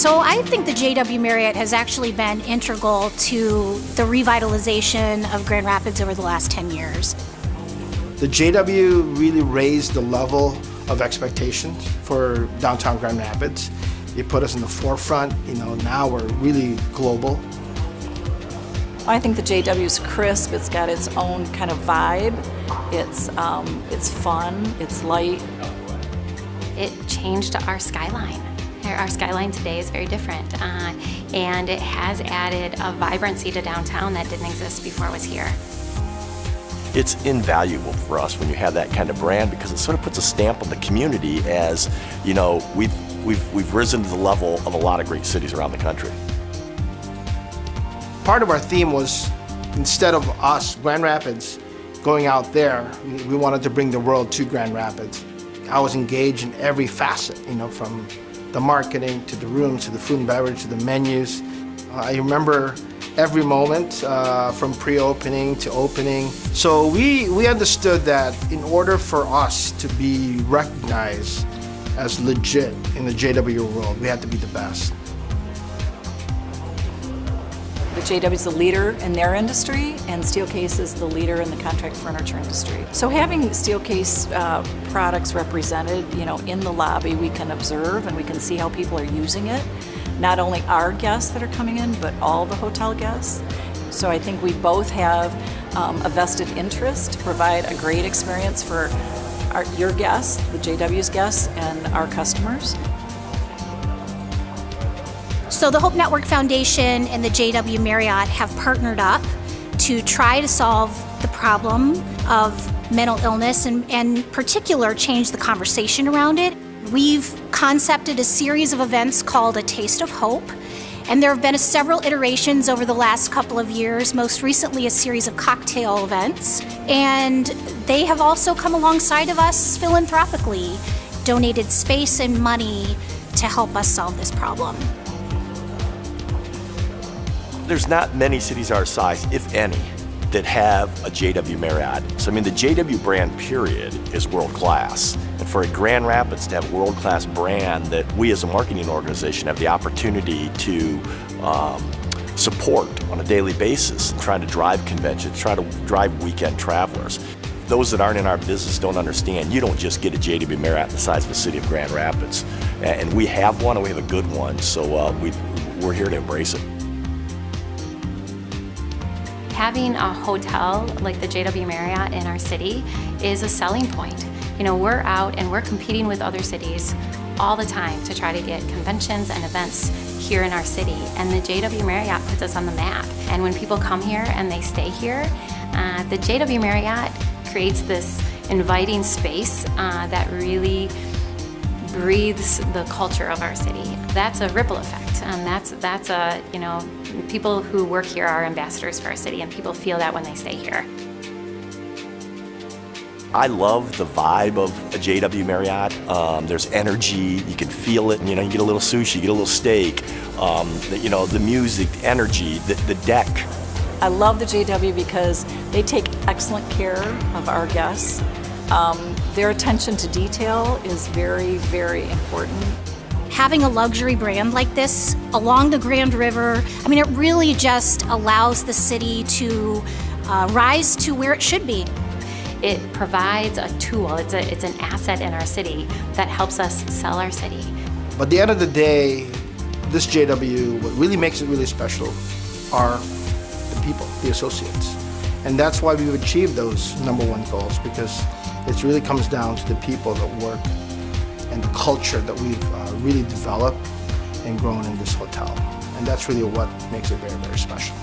So I think the JW Marriott has actually been integral to the revitalization of Grand Rapids over the last 10 years. The JW really raised the level of expectations for downtown Grand Rapids. It put us in the forefront. Now we're really global. I think the JW's crisp. It's got its own kind of vibe. It's fun. It's light. It changed our skyline. Our skyline today is very different, and it has added a vibrancy to downtown that didn't exist before it was here. It's invaluable for us when you have that kind of brand, because it sort of puts a stamp on the community as, we've risen to the level of a lot of great cities around the country. Part of our theme was, instead of us, Grand Rapids, going out there, we wanted to bring the world to Grand Rapids. I was engaged in every facet, from the marketing to the rooms to the food and beverage to the menus. I remember every moment from pre-opening to opening. So we understood that in order for us to be recognized as legit in the JW world, we had to be the best. The JW is the leader in their industry, and Steelcase is the leader in the contract furniture industry. So having Steelcase products represented, in the lobby, we can observe and we can see how people are using it. Not only our guests that are coming in, but all the hotel guests. So I think we both have a vested interest to provide a great experience for your guests, the JW's guests, and our customers. So the Hope Network Foundation and the JW Marriott have partnered up to try to solve the problem of mental illness and in particular change the conversation around it. We've concepted a series of events called A Taste of Hope, and there have been several iterations over the last couple of years, most recently a series of cocktail events, and they have also come alongside of us philanthropically, donated space and money to help us solve this problem. There's not many cities our size, if any, that have a JW Marriott. So the JW brand, period, is world-class. And for a Grand Rapids to have a world-class brand that we as a marketing organization have the opportunity to support on a daily basis and trying to drive conventions, try to drive weekend travelers. Those that aren't in our business don't understand. You don't just get a JW Marriott the size of the city of Grand Rapids. And we have one, and we have a good one, so we're here to embrace it. Having a hotel like the JW Marriott in our city is a selling point. We're out and we're competing with other cities all the time to try to get conventions and events here in our city. And the JW Marriott puts us on the map. And when people come here and they stay here, the JW Marriott creates this inviting space that really breathes the culture of our city. That's a ripple effect. That's a, people who work here are ambassadors for our city, and people feel that when they stay here. I love the vibe of a JW Marriott. There's energy, you can feel it, you get a little sushi, you get a little steak, the music, the energy, the deck. I love the JW because they take excellent care of our guests. Their attention to detail is very, very important. Having a luxury brand like this along the Grand River, it really just allows the city to rise to where it should be. It provides a tool, it's an asset in our city that helps us sell our city. But at the end of the day, this JW, what really makes it really special are the people, the associates. And that's why we've achieved those #1 goals, because it really comes down to the people that work and the culture that we've really developed and grown in this hotel. And that's really what makes it very, very special.